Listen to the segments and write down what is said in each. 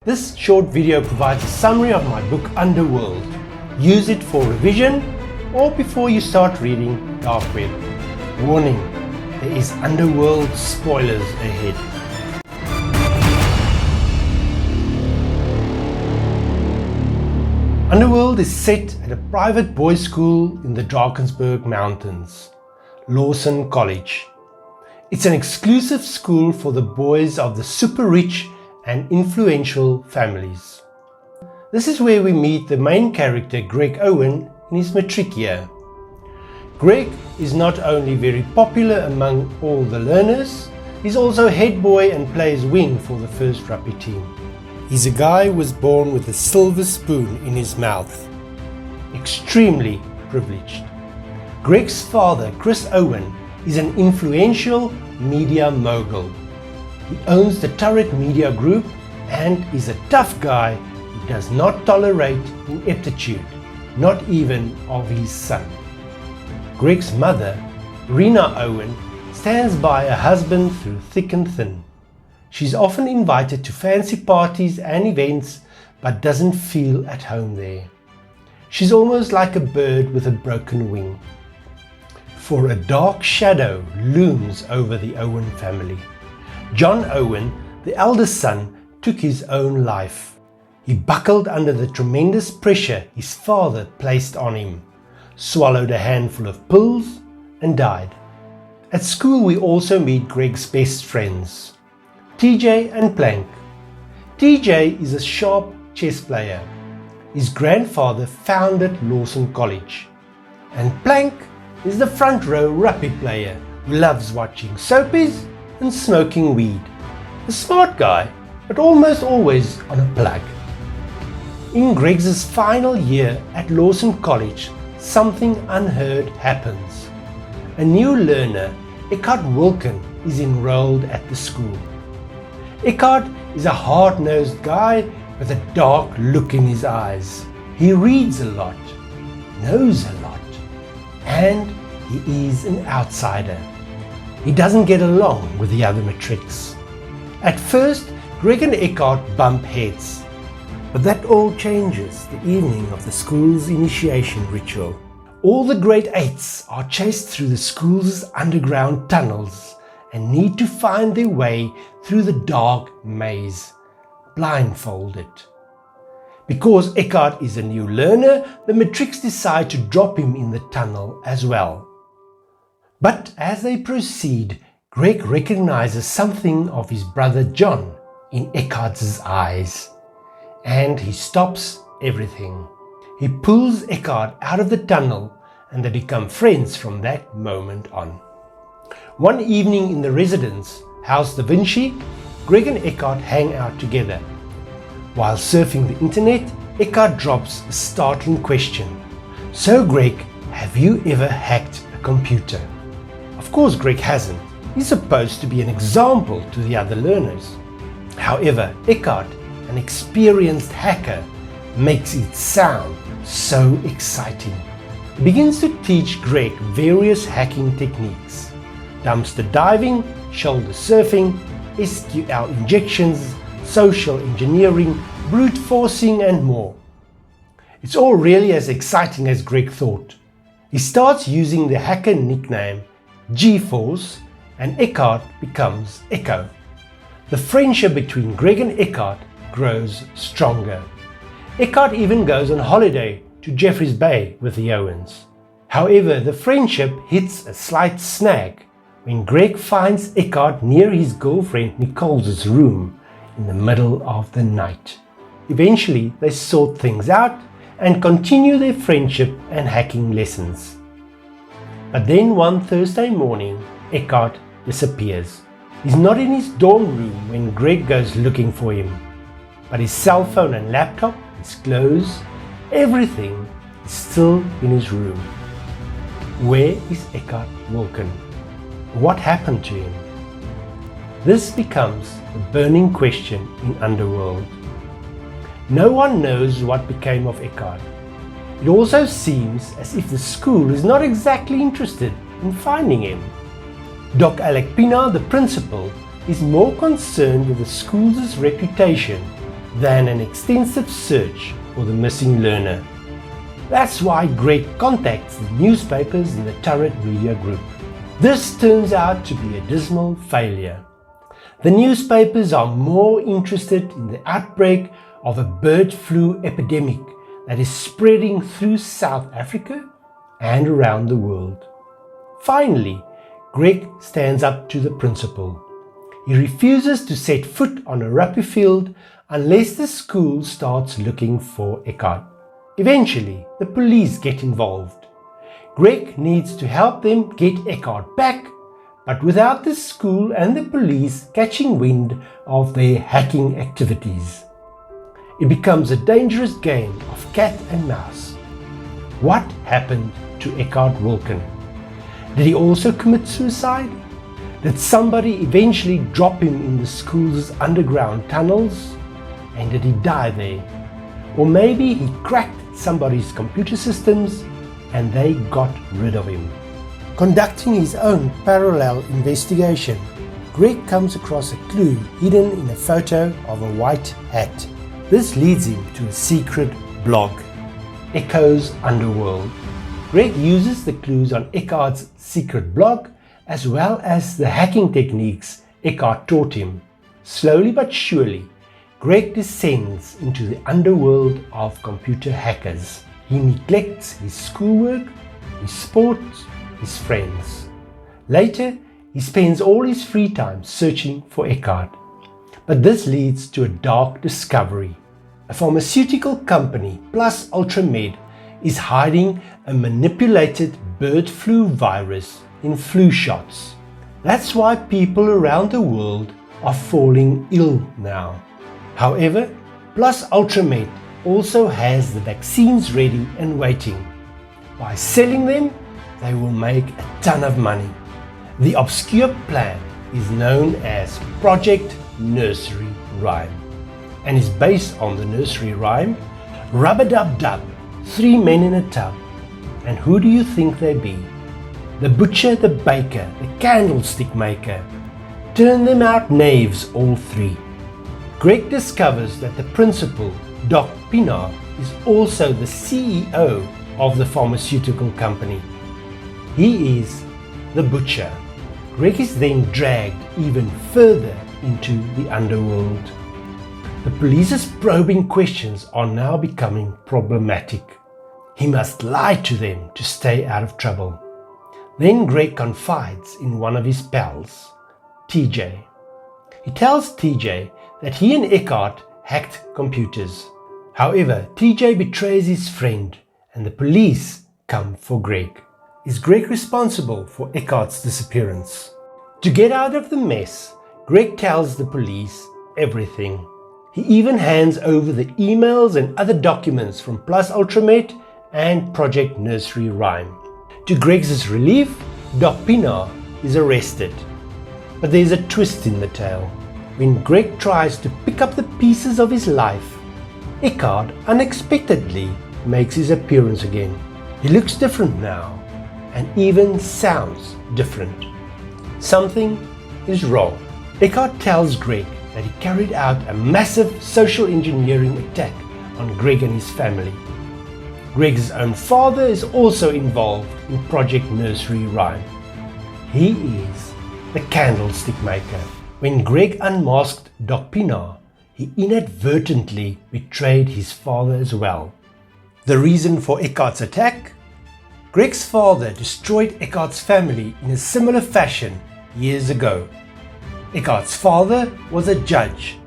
This short video provides a summary of my book Underworld. Use it for revision or before you start reading Dark Web. Warning, there is Underworld spoilers ahead. Underworld is set at a private boys' school in the Drakensberg Mountains, Lawson College. It's an exclusive school for the boys of the super rich and influential families. This is where we meet the main character Greg Owen in his matric year. Greg is not only very popular among all the learners, he's also head boy and plays wing for the first rugby team. He's a guy who was born with a silver spoon in his mouth. Extremely privileged. Greg's father, Chris Owen, is an influential media mogul. He owns the Turret Media Group and is a tough guy who does not tolerate ineptitude, not even of his son. Greg's mother, Rena Owen, stands by her husband through thick and thin. She's often invited to fancy parties and events, but doesn't feel at home there. She's almost like a bird with a broken wing. For a dark shadow looms over the Owen family. John Owen, the eldest son, took his own life. He buckled under the tremendous pressure his father placed on him, swallowed a handful of pills, and died. At school we also meet Greg's best friends, TJ and Plank. TJ is a sharp chess player. His grandfather founded Lawson College. And Plank is the front row rugby player who loves watching soapies and smoking weed. A smart guy, but almost always on a plug. In Greg's final year at Lawson College, something unheard happens. A new learner, Eckhart Wilken, is enrolled at the school. Eckhart is a hard-nosed guy with a dark look in his eyes. He reads a lot, knows a lot, and he is an outsider. He doesn't get along with the other matrics. At first, Greg and Eckhart bump heads, but that all changes the evening of the school's initiation ritual. All the grade 8s are chased through the school's underground tunnels and need to find their way through the dark maze, blindfolded. Because Eckhart is a new learner, the matrics decide to drop him in the tunnel as well. But as they proceed, Greg recognizes something of his brother John in Eckhart's eyes, and he stops everything. He pulls Eckhart out of the tunnel and they become friends from that moment on. One evening in the residence, House Da Vinci, Greg and Eckhart hang out together. While surfing the internet, Eckhart drops a startling question. So Greg, have you ever hacked a computer? Of course Greg hasn't. He's supposed to be an example to the other learners. However, Eckhart, an experienced hacker, makes it sound so exciting. He begins to teach Greg various hacking techniques. Dumpster diving, shoulder surfing, SQL injections, social engineering, brute forcing and more. It's all really as exciting as Greg thought. He starts using the hacker nickname G-Force and Eckhart becomes Echo. The friendship between Greg and Eckhart grows stronger. Eckhart even goes on holiday to Jeffreys Bay with the Owens. However, the friendship hits a slight snag when Greg finds Eckhart near his girlfriend Nicole's room in the middle of the night. Eventually, they sort things out and continue their friendship and hacking lessons. But then one Thursday morning, Eckhart disappears. He's not in his dorm room when Greg goes looking for him, but his cell phone and laptop, his clothes, everything is still in his room. Where is Eckhart Wilken? What happened to him? This becomes the burning question in Underworld. No one knows what became of Eckhart. It also seems as if the school is not exactly interested in finding him. Doc ALEC, the principal, is more concerned with the school's reputation than an extensive search for the missing learner. That's why Greg contacts the newspapers in the Turret Media Group. This turns out to be a dismal failure. The newspapers are more interested in the outbreak of a bird flu epidemic that is spreading through South Africa and around the world. Finally, Greg stands up to the principal. He refuses to set foot on a rugby field unless the school starts looking for Eckhart. Eventually, the police get involved. Greg needs to help them get Eckhart back, but without the school and the police catching wind of their hacking activities. It becomes a dangerous game of cat and mouse. What happened to Eckhart Wilken? Did he also commit suicide? Did somebody eventually drop him in the school's underground tunnels? And did he die there? Or maybe he cracked somebody's computer systems and they got rid of him. Conducting his own parallel investigation, Greg comes across a clue hidden in a photo of a white hat. This leads him to a secret blog, Echo's Underworld. Greg uses the clues on Eckhart's secret blog as well as the hacking techniques Eckhart taught him. Slowly but surely, Greg descends into the underworld of computer hackers. He neglects his schoolwork, his sports, his friends. Later, he spends all his free time searching for Eckhart. But this leads to a dark discovery. A pharmaceutical company, Plus Ultramed, is hiding a manipulated bird flu virus in flu shots. That's why people around the world are falling ill now. However, Plus Ultramed also has the vaccines ready and waiting. By selling them, they will make a ton of money. The obscure plan is known as Project Nursery Rhyme and is based on the nursery rhyme Rub-a-dub-dub, 3 men in a tub. And who do you think they be? The butcher, the baker, the candlestick maker. Turn them out knaves, all three. Greg discovers that the principal, Doc PIENAAR, is also the CEO of the pharmaceutical company. He is the butcher. Greg is then dragged even further into the underworld. The police's probing questions are now becoming problematic. He must lie to them to stay out of trouble. Then Greg confides in one of his pals, TJ. He tells TJ that he and Eckhart hacked computers. However, TJ betrays his friend and the police come for Greg. Is Greg responsible for Eckhart's disappearance? To get out of the mess, Greg tells the police everything. He even hands over the emails and other documents from Plus Ultramed and Project Nursery Rhyme. To Greg's relief, Doc PIENAAR is arrested. But there's a twist in the tale. When Greg tries to pick up the pieces of his life, Eckhart unexpectedly makes his appearance again. He looks different now and even sounds different. Something is wrong. Eckhart tells Greg that he carried out a massive social engineering attack on Greg and his family. Greg's own father is also involved in Project Nursery Rhyme. He is the candlestick maker. When Greg unmasked Doc PIENAAR, he inadvertently betrayed his father as well. The reason for Eckhart's attack? Greg's father destroyed Eckhart's family in a similar fashion years ago. Eckhart's father was a judge.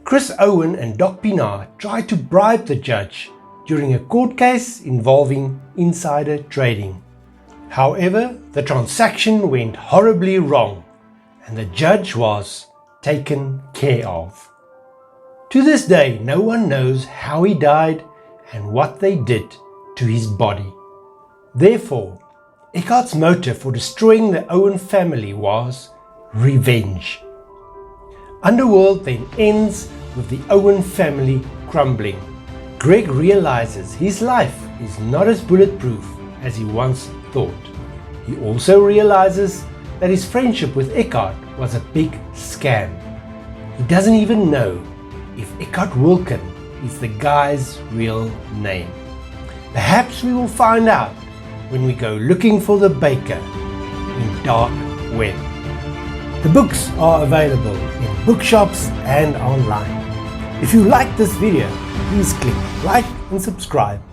Chris Owen and Doc PIENAAR tried to bribe the judge during a court case involving insider trading. However, the transaction went horribly wrong and the judge was taken care of. To this day, no one knows how he died and what they did to his body. Therefore, Eckhart's motive for destroying the Owen family was revenge. Underworld then ends with the Owen family crumbling. Greg realizes his life is not as bulletproof as he once thought. He also realizes that his friendship with Eckhart was a big scam. He doesn't even know if Eckhart Wilken is the guy's real name. Perhaps we will find out when we go looking for the baker in dark web. The books are available in bookshops and online. If you like this video, please click like and subscribe.